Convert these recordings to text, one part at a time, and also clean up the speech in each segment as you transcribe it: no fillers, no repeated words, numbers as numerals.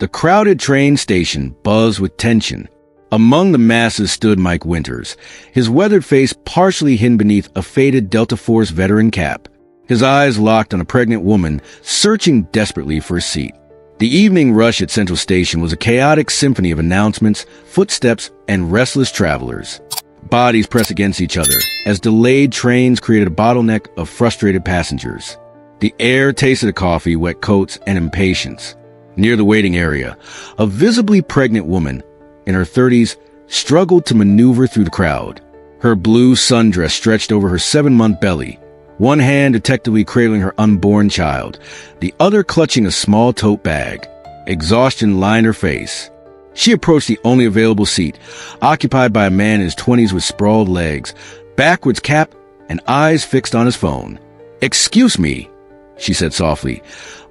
The crowded train station buzzed with tension. Among the masses stood Mike Winters, his weathered face partially hidden beneath a faded Delta Force veteran cap, his eyes locked on a pregnant woman searching desperately for a seat. The evening rush at Central Station was a chaotic symphony of announcements, footsteps, and restless travelers. Bodies pressed against each other as delayed trains created a bottleneck of frustrated passengers. The air tasted of coffee, wet coats, and impatience. Near the waiting area, a visibly pregnant woman in her 30s struggled to maneuver through the crowd. Her blue sundress stretched over her 7-month belly, one hand detectively cradling her unborn child, the other clutching a small tote bag. Exhaustion lined her face. She approached the only available seat, occupied by a man in his 20s with sprawled legs, backwards cap, and eyes fixed on his phone. "Excuse me," she said softly.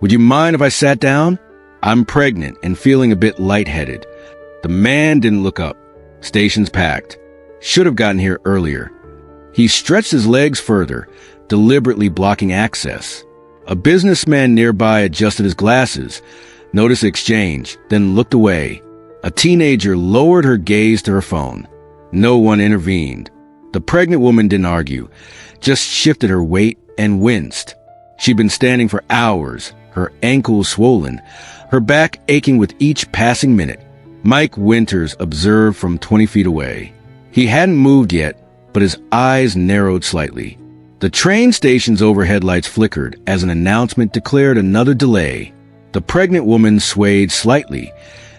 "Would you mind if I sat down? I'm pregnant and feeling a bit lightheaded." The man didn't look up. Station's packed. Should have gotten here earlier. He stretched his legs further, deliberately blocking access. A businessman nearby adjusted his glasses, noticed the exchange, then looked away. A teenager lowered her gaze to her phone. No one intervened. The pregnant woman didn't argue, just shifted her weight and winced. She'd been standing for hours, her ankles swollen, her back aching with each passing minute. Mike Winters observed from 20 feet away. He hadn't moved yet, but his eyes narrowed slightly. The train station's overhead lights flickered as an announcement declared another delay. The pregnant woman swayed slightly,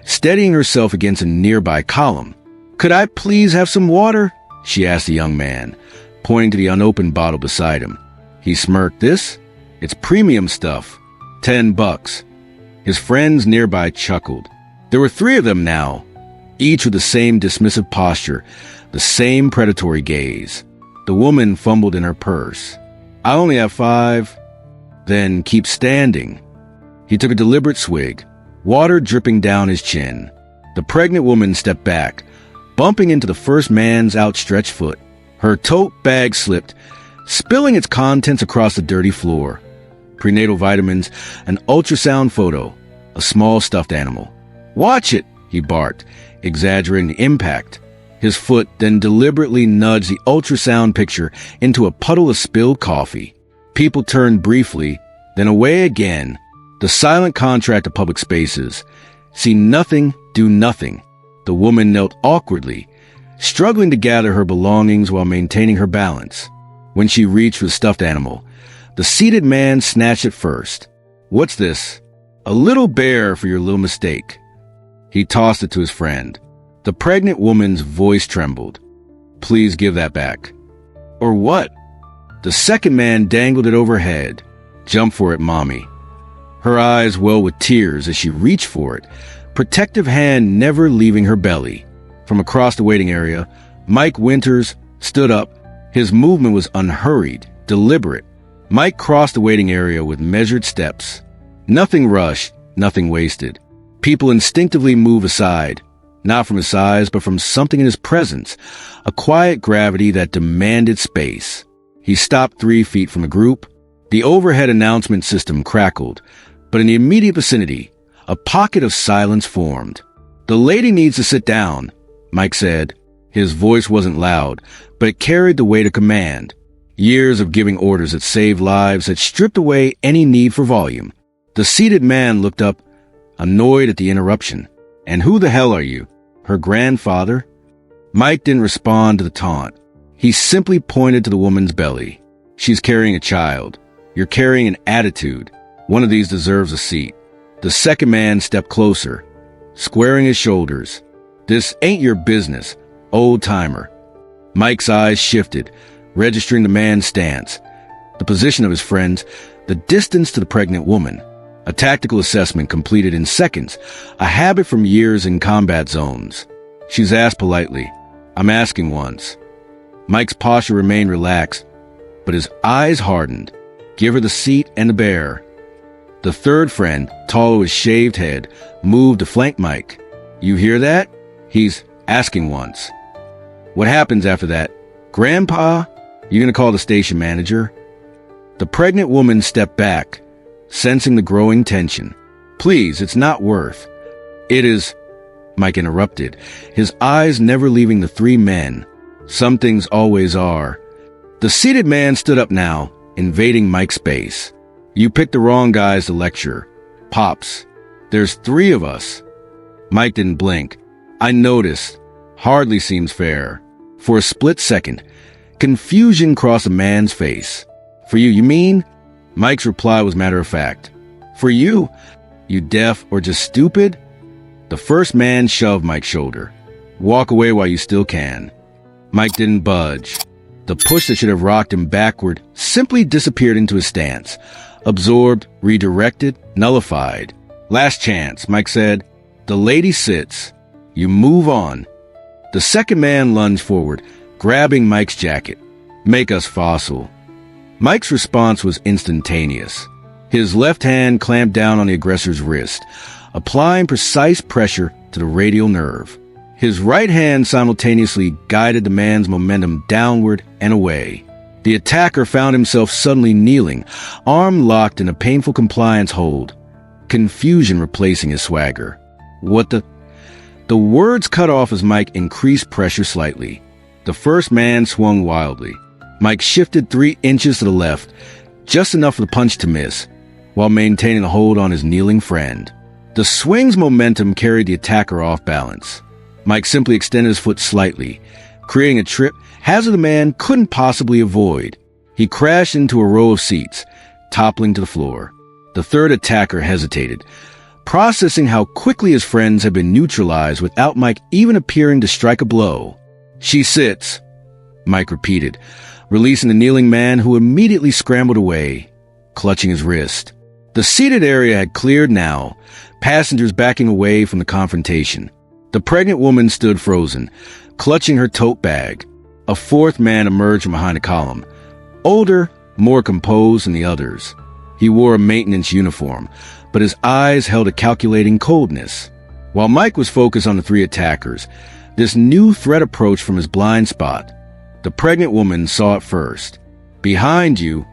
steadying herself against a nearby column. "Could I please have some water?" she asked the young man, pointing to the unopened bottle beside him. He smirked. "This? It's premium stuff. $10. His friends nearby chuckled. There were 3 of them now, each with the same dismissive posture, the same predatory gaze. The woman fumbled in her purse. "I only have 5. "Then keep standing." He took a deliberate swig, water dripping down his chin. The pregnant woman stepped back, bumping into the first man's outstretched foot. Her tote bag slipped, spilling its contents across the dirty floor. Prenatal vitamins, an ultrasound photo, a small stuffed animal. "Watch it," he barked, exaggerating the impact. His foot then deliberately nudged the ultrasound picture into a puddle of spilled coffee. People turned briefly, then away again. The silent contract of public spaces. See nothing, do nothing. The woman knelt awkwardly, struggling to gather her belongings while maintaining her balance. When she reached for the stuffed animal, the seated man snatched it first. "What's this?" "A little bear for your little mistake." He tossed it to his friend. The pregnant woman's voice trembled. "Please give that back." "Or what?" The second man dangled it overhead. "Jump for it, mommy." Her eyes welled with tears as she reached for it, protective hand never leaving her belly. From across the waiting area, Mike Winters stood up. His movement was unhurried, deliberate. Mike crossed the waiting area with measured steps. Nothing rushed, nothing wasted. People instinctively move aside, not from his size, but from something in his presence, a quiet gravity that demanded space. He stopped 3 feet from the group. The overhead announcement system crackled, but in the immediate vicinity, a pocket of silence formed. "The lady needs to sit down," Mike said. His voice wasn't loud, but it carried the weight of command. Years of giving orders that saved lives had stripped away any need for volume. The seated man looked up, annoyed at the interruption. "And who the hell are you? Her grandfather?" Mike didn't respond to the taunt. He simply pointed to the woman's belly. "She's carrying a child. You're carrying an attitude. One of these deserves a seat." The second man stepped closer, squaring his shoulders. "This ain't your business, old-timer." Mike's eyes shifted, registering the man's stance, the position of his friends, the distance to the pregnant woman. A tactical assessment completed in seconds, a habit from years in combat zones. She's asked politely, "I'm asking once." Mike's posture remained relaxed, but his eyes hardened. "Give her the seat and the bear." The third friend, tall with shaved head, moved to flank Mike. "You hear that? He's asking once." "What happens after that? Grandpa? You gonna call the station manager?" The pregnant woman stepped back, sensing the growing tension. "Please, it's not worth." It is, Mike interrupted, his eyes never leaving the three men. Some things always are. The seated man stood up now, invading Mike's space. You picked the wrong guys to lecture. Pops, there's three of us. Mike didn't blink. I noticed. Hardly seems fair. For a split second, confusion crossed a man's face. For you, you mean? Mike's reply was matter of fact. For you? You deaf or just stupid? The first man shoved Mike's shoulder. Walk away while you still can. Mike didn't budge. The push that should have rocked him backward simply disappeared into his stance. Absorbed, redirected, nullified. Last chance, Mike said. The lady sits. You move on. The second man lunged forward, grabbing Mike's jacket. Make us fossil. Mike's response was instantaneous. His left hand clamped down on the aggressor's wrist, applying precise pressure to the radial nerve. His right hand simultaneously guided the man's momentum downward and away. The attacker found himself suddenly kneeling, arm locked in a painful compliance hold, confusion replacing his swagger. What the? The words cut off as Mike increased pressure slightly. The first man swung wildly. Mike shifted 3 inches to the left, just enough for the punch to miss, while maintaining a hold on his kneeling friend. The swing's momentum carried the attacker off balance. Mike simply extended his foot slightly, creating a trip hazard the man couldn't possibly avoid. He crashed into a row of seats, toppling to the floor. The third attacker hesitated, processing how quickly his friends had been neutralized without Mike even appearing to strike a blow. She sits, Mike repeated, releasing the kneeling man who immediately scrambled away, clutching his wrist. The seated area had cleared now, passengers backing away from the confrontation. The pregnant woman stood frozen, clutching her tote bag. A fourth man emerged from behind a column, older, more composed than the others. He wore a maintenance uniform, but his eyes held a calculating coldness. While Mike was focused on the three attackers, this new threat approached from his blind spot. The pregnant woman saw it first. Behind you,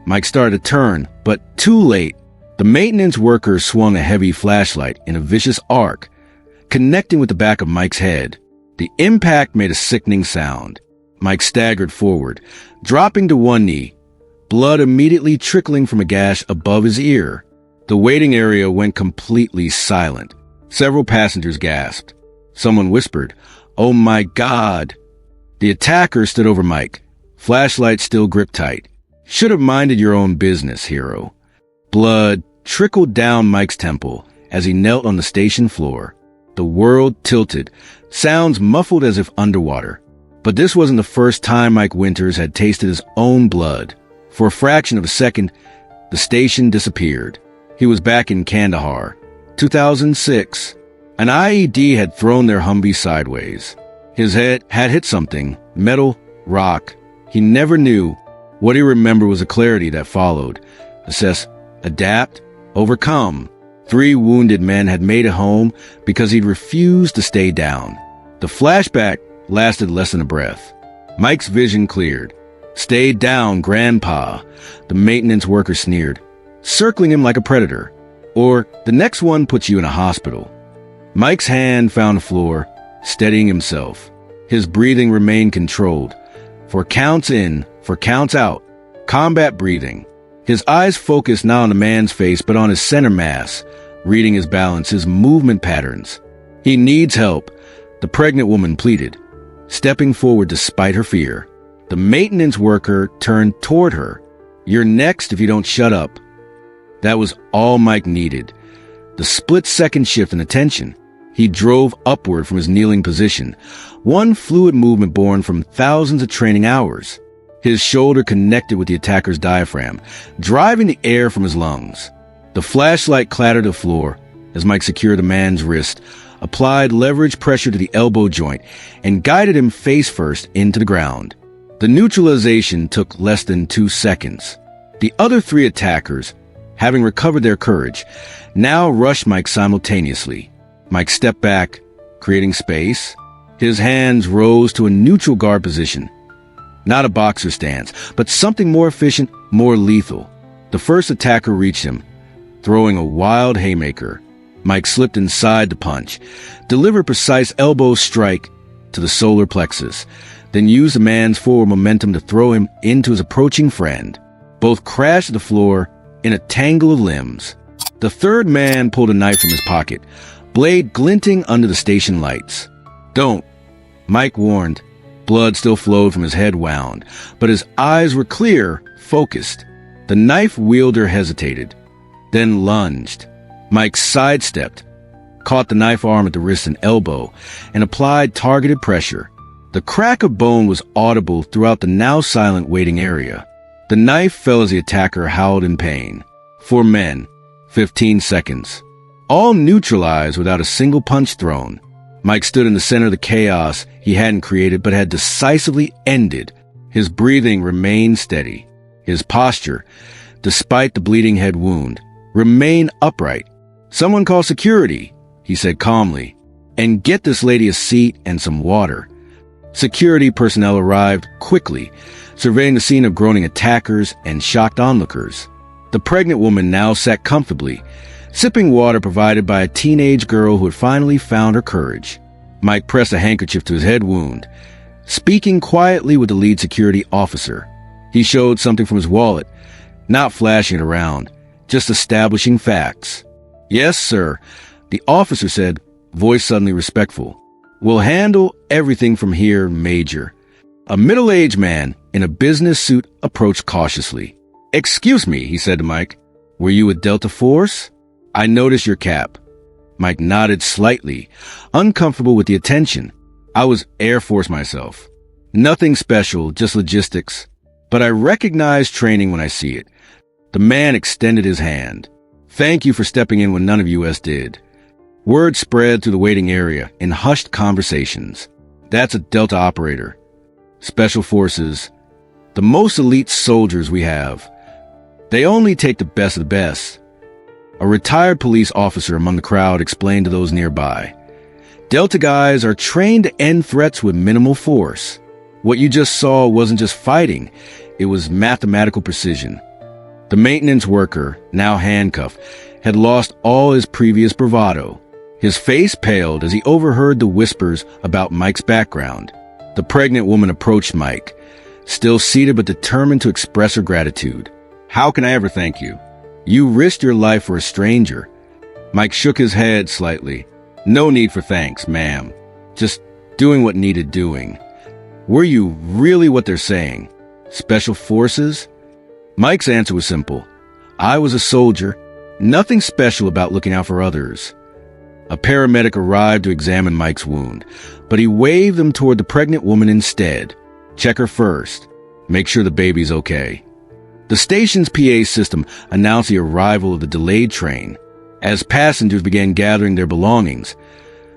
Mike started to turn, but too late. The maintenance worker swung a heavy flashlight in a vicious arc, connecting with the back of Mike's head. The impact made a sickening sound. Mike staggered forward, dropping to one knee, blood immediately trickling from a gash above his ear. The waiting area went completely silent. Several passengers gasped. Someone whispered, "Oh my God!" The attacker stood over Mike, flashlight still gripped tight. Should have minded your own business, hero. Blood trickled down Mike's temple as he knelt on the station floor. The world tilted, sounds muffled as if underwater. But this wasn't the first time Mike Winters had tasted his own blood. For a fraction of a second, the station disappeared. He was back in Kandahar, 2006. An IED had thrown their Humvee sideways. His head had hit something, metal, rock. He never knew. What he remembered was a clarity that followed. Assess, adapt, overcome. 3 wounded men had made it home because he'd refused to stay down. The flashback lasted less than a breath. Mike's vision cleared. "Stay down, Grandpa," the maintenance worker sneered, circling him like a predator. "Or the next one puts you in a hospital." Mike's hand found the floor, steadying himself. His breathing remained controlled. For counts in, for counts out. Combat breathing. His eyes focused not on the man's face, but on his center mass, reading his balance, his movement patterns. "He needs help," the pregnant woman pleaded, stepping forward despite her fear. The maintenance worker turned toward her. "You're next if you don't shut up." That was all Mike needed. The split-second shift in attention. He drove upward from his kneeling position, one fluid movement born from thousands of training hours. His shoulder connected with the attacker's diaphragm, driving the air from his lungs. The flashlight clattered to the floor as Mike secured the man's wrist, applied leverage pressure to the elbow joint, and guided him face first into the ground. The neutralization took less than 2 seconds. The other 3 attackers, having recovered their courage, now rushed Mike simultaneously. Mike stepped back, creating space. His hands rose to a neutral guard position. Not a boxer stance, but something more efficient, more lethal. The first attacker reached him, throwing a wild haymaker. Mike slipped inside the punch, delivered a precise elbow strike to the solar plexus, then used the man's forward momentum to throw him into his approaching friend. Both crashed to the floor in a tangle of limbs. The third man pulled a knife from his pocket, blade glinting under the station lights. "Don't," Mike warned. Blood still flowed from his head wound, but his eyes were clear, focused. The knife wielder hesitated, then lunged. Mike sidestepped, caught the knife arm at the wrist and elbow, and applied targeted pressure. The crack of bone was audible throughout the now silent waiting area. The knife fell as the attacker howled in pain. 4 men, 15 seconds. All neutralized without a single punch thrown. Mike stood in the center of the chaos he hadn't created but had decisively ended. His breathing remained steady. His posture, despite the bleeding head wound, remained upright. "Someone call security," he said calmly, "and get this lady a seat and some water." Security personnel arrived quickly, surveying the scene of groaning attackers and shocked onlookers. The pregnant woman now sat comfortably, sipping water provided by a teenage girl who had finally found her courage. Mike pressed a handkerchief to his head wound, speaking quietly with the lead security officer. He showed something from his wallet, not flashing it around, just establishing facts. "Yes, sir," the officer said, voice suddenly respectful. "We'll handle everything from here, Major." A middle-aged man in a business suit approached cautiously. "Excuse me," he said to Mike. "Were you with Delta Force? I noticed your cap." Mike nodded slightly, uncomfortable with the attention. "I was Air Force myself. Nothing special, just logistics. But I recognize training when I see it." The man extended his hand. "Thank you for stepping in when none of us did." Word spread through the waiting area in hushed conversations. "That's a Delta operator. Special Forces. The most elite soldiers we have. They only take the best of the best." A retired police officer among the crowd explained to those nearby. "Delta guys are trained to end threats with minimal force. What you just saw wasn't just fighting, it was mathematical precision." The maintenance worker, now handcuffed, had lost all his previous bravado. His face paled as he overheard the whispers about Mike's background. The pregnant woman approached Mike, still seated but determined to express her gratitude. "How can I ever thank you? You risked your life for a stranger." Mike shook his head slightly. "No need for thanks, ma'am. Just doing what needed doing." "Were you really what they're saying? Special Forces?" Mike's answer was simple. "I was a soldier. Nothing special about looking out for others." A paramedic arrived to examine Mike's wound, but he waved them toward the pregnant woman instead. "Check her first. Make sure the baby's okay." The station's PA system announced the arrival of the delayed train. As passengers began gathering their belongings,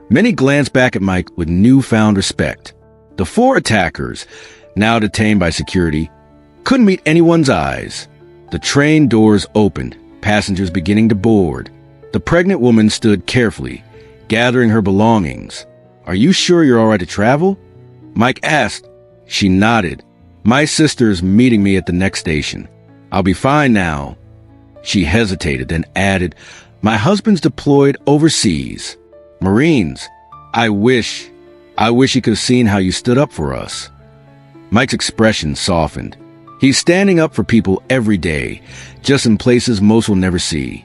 many glanced back at Mike with newfound respect. The 4 attackers, now detained by security, couldn't meet anyone's eyes. The train doors opened, passengers beginning to board. The pregnant woman stood carefully, gathering her belongings. "Are you sure you're all right to travel?" Mike asked. She nodded. "My sister's meeting me at the next station. I'll be fine now." She hesitated, then added, "My husband's deployed overseas. Marines. I wish he could have seen how you stood up for us." Mike's expression softened. He's standing up for people every day, just in places most will never see.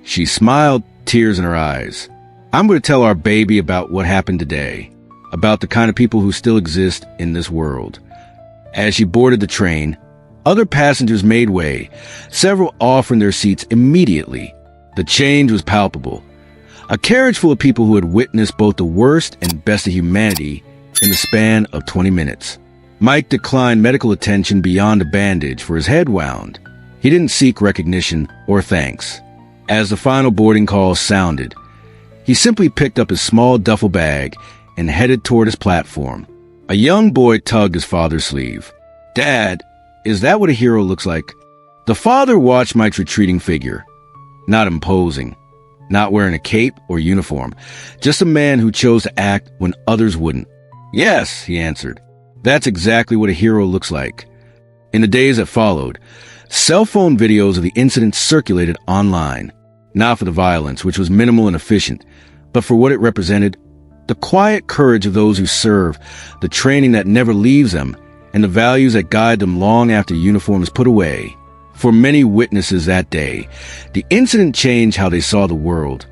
She smiled, tears in her eyes. "I'm going to tell our baby about what happened today, about the kind of people who still exist in this world." As she boarded the train, other passengers made way, several offering their seats immediately. The change was palpable. A carriage full of people who had witnessed both the worst and best of humanity in the span of 20 minutes. Mike declined medical attention beyond a bandage for his head wound. He didn't seek recognition or thanks. As the final boarding call sounded, he simply picked up his small duffel bag and headed toward his platform. A young boy tugged his father's sleeve. "Dad, is that what a hero looks like?" The father watched Mike's retreating figure. Not imposing, not wearing a cape or uniform, just a man who chose to act when others wouldn't. "Yes," he answered. "That's exactly what a hero looks like." In the days that followed, cell phone videos of the incident circulated online. not for the violence, which was minimal and efficient, but for what it represented: the quiet courage of those who serve, the training that never leaves them, and the values that guide them long after uniform is put away. For many witnesses that day, the incident changed how they saw the world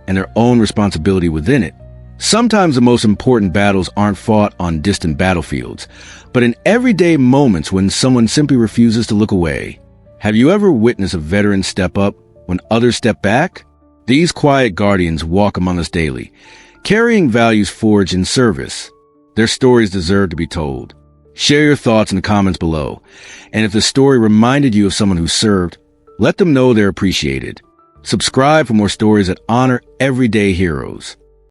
and their own responsibility within it. Sometimes the most important battles aren't fought on distant battlefields, but in everyday moments when someone simply refuses to look away. Have you ever witnessed a veteran step up when others step back? These quiet guardians walk among us daily, carrying values forged in service. Their stories deserve to be told. Share your thoughts in the comments below. And if the story reminded you of someone who served, let them know they're appreciated. Subscribe for more stories that honor everyday heroes.